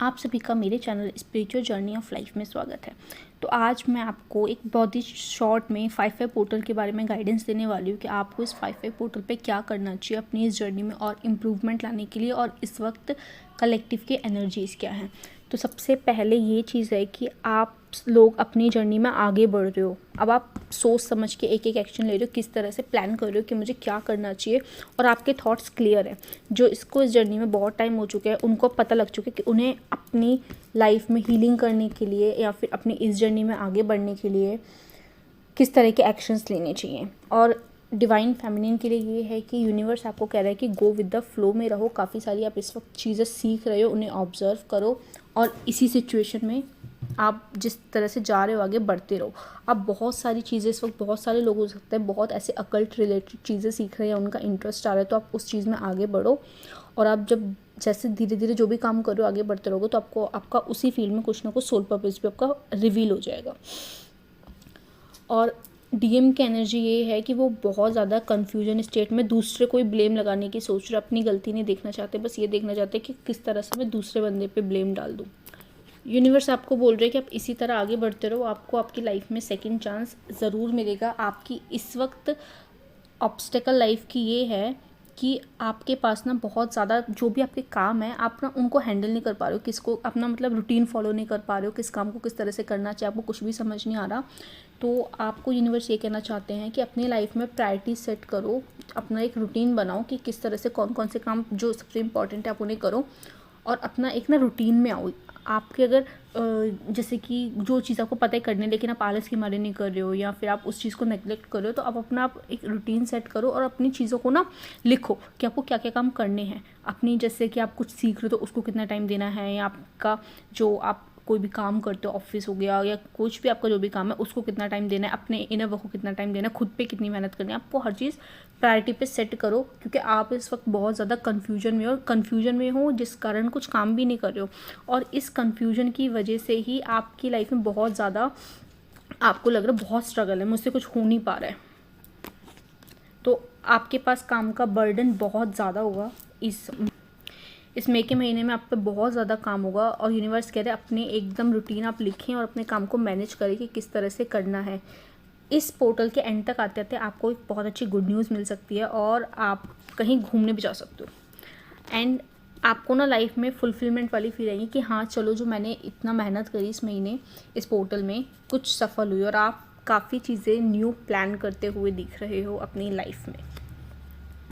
आप सभी का मेरे channel spiritual journey of life में स्वागत है। तो आज मैं आपको एक बहुत ही शॉर्ट में 5-5 पोर्टल के बारे में गाइडेंस देने वाली हूँ कि आपको इस 5-5 पोर्टल पे क्या करना चाहिए अपनी इस जर्नी में और इम्प्रूवमेंट लाने के लिए, और इस वक्त कलेक्टिव की एनर्जीज़ क्या हैं। तो सबसे पहले ये चीज़ है कि आप लोग अपनी जर्नी में आगे बढ़ रहे हो। अब आप सोच समझ के एक एक एक्शन ले रहे हो, किस तरह से प्लान कर रहे हो कि मुझे क्या करना चाहिए, और आपके थॉट्स क्लियर है। जो इसको इस जर्नी में बहुत टाइम हो चुका है, उनको पता लग चुका है कि उन्हें अपनी लाइफ में हीलिंग करने के लिए या फिर अपनी इस जर्नी में आगे बढ़ने के लिए किस तरह के एक्शंस लेने चाहिए। और डिवाइन फेमिनिन के लिए ये है कि यूनिवर्स आपको कह रहा है कि गो विद द फ्लो में रहो। काफ़ी सारी आप इस वक्त चीज़ें सीख रहे हो, उन्हें ऑब्जर्व करो और इसी सिचुएशन में आप जिस तरह से जा रहे हो आगे बढ़ते रहो। अब बहुत सारी चीज़ें इस वक्त, बहुत सारे लोग हो सकते हैं बहुत ऐसे अकल्ट रिलेटेड चीज़ें सीख रहे हैं, उनका इंटरेस्ट आ रहा है, तो आप उस चीज़ में आगे बढ़ो। और आप जब जैसे धीरे धीरे जो भी काम करो आगे बढ़ते रहोगे, तो आपको आपका उसी फील्ड में कुछ ना कुछ सोल पर्पस भी आपका रिवील हो जाएगा। और डीएम की एनर्जी ये है कि वो बहुत ज़्यादा कन्फ्यूजन स्टेट में दूसरे को ही ब्लेम लगाने की सोच रहे, अपनी गलती नहीं देखना चाहते, बस ये देखना चाहते कि किस तरह से मैं दूसरे बंदे पे ब्लेम डाल दूँ। यूनिवर्स आपको बोल रहे हैं कि आप इसी तरह आगे बढ़ते रहो, आपको आपकी लाइफ में सेकंड चांस ज़रूर मिलेगा। आपकी इस वक्त ऑब्स्टेकल लाइफ की ये है कि आपके पास ना बहुत ज़्यादा जो भी आपके काम है, आप ना उनको हैंडल नहीं कर पा रहे हो, किसको अपना मतलब रूटीन फॉलो नहीं कर पा रहे हो, किस काम को किस तरह से करना चाहिए आपको कुछ भी समझ नहीं आ रहा। तो आपको यूनिवर्स ये कहना चाहते हैं कि अपनी लाइफ में प्रायोरिटी सेट करो, अपना एक रूटीन बनाओ कि किस तरह से कौन कौन से काम जो सबसे इम्पॉर्टेंट है आप उन्हें करो, और अपना एक ना रूटीन में आओ। आपके अगर जैसे कि जो चीज़ आपको पता है करने, लेकिन आप आलस के मारे नहीं कर रहे हो या फिर आप उस चीज़ को नेगलेक्ट कर रहे हो, तो आप एक रूटीन सेट करो और अपनी चीज़ों को ना लिखो कि आपको क्या क्या काम करने हैं अपनी। जैसे कि आप कुछ सीख रहे हो तो उसको कितना टाइम देना है, या आपका जो आप कोई भी काम करते हो, ऑफिस हो गया या कुछ भी आपका जो भी काम है, उसको कितना टाइम देना है, अपने इनर वर्क को कितना टाइम देना है, खुद पे कितनी मेहनत करनी है। आपको हर चीज़ प्रायोरिटी पे सेट करो, क्योंकि आप इस वक्त बहुत ज़्यादा कन्फ्यूजन में हो जिस कारण कुछ काम भी नहीं कर रहे हो। और इस कन्फ्यूजन की वजह से ही आपकी लाइफ में बहुत ज़्यादा आपको लग रहा है बहुत स्ट्रगल है, मुझसे कुछ हो नहीं पा रहा है। तो आपके पास काम का बर्डन बहुत ज़्यादा होगा इस मई के महीने में, आप पे बहुत ज़्यादा काम होगा। और यूनिवर्स कह रहे हैं अपने एकदम रूटीन आप लिखें और अपने काम को मैनेज करें कि किस तरह से करना है। इस पोर्टल के एंड तक आते आते आपको एक बहुत अच्छी गुड न्यूज़ मिल सकती है और आप कहीं घूमने भी जा सकते हो। एंड आपको ना लाइफ में फुलफिलमेंट वाली फील आएगी कि हाँ चलो, जो मैंने इतना मेहनत करी इस महीने इस पोर्टल में कुछ सफल हुई, और आप काफ़ी चीज़ें न्यू प्लान करते हुए दिख रहे हो अपनी लाइफ में।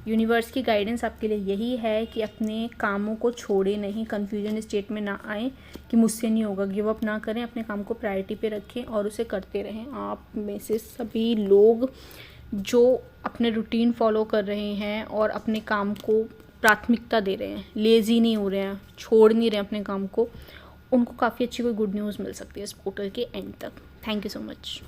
यूनिवर्स की गाइडेंस आपके लिए यही है कि अपने कामों को छोड़े नहीं, कन्फ्यूजन स्टेट में ना आए कि मुझसे नहीं होगा, गिव अप ना करें, अपने काम को प्रायोरिटी पे रखें और उसे करते रहें। आप में से सभी लोग जो अपने रूटीन फॉलो कर रहे हैं और अपने काम को प्राथमिकता दे रहे हैं, लेज़ी नहीं हो रहे हैं, छोड़ नहीं रहे हैं अपने काम को, उनको काफ़ी अच्छी कोई गुड न्यूज़ मिल सकती है इस पोर्टल के एंड तक। Thank you so much.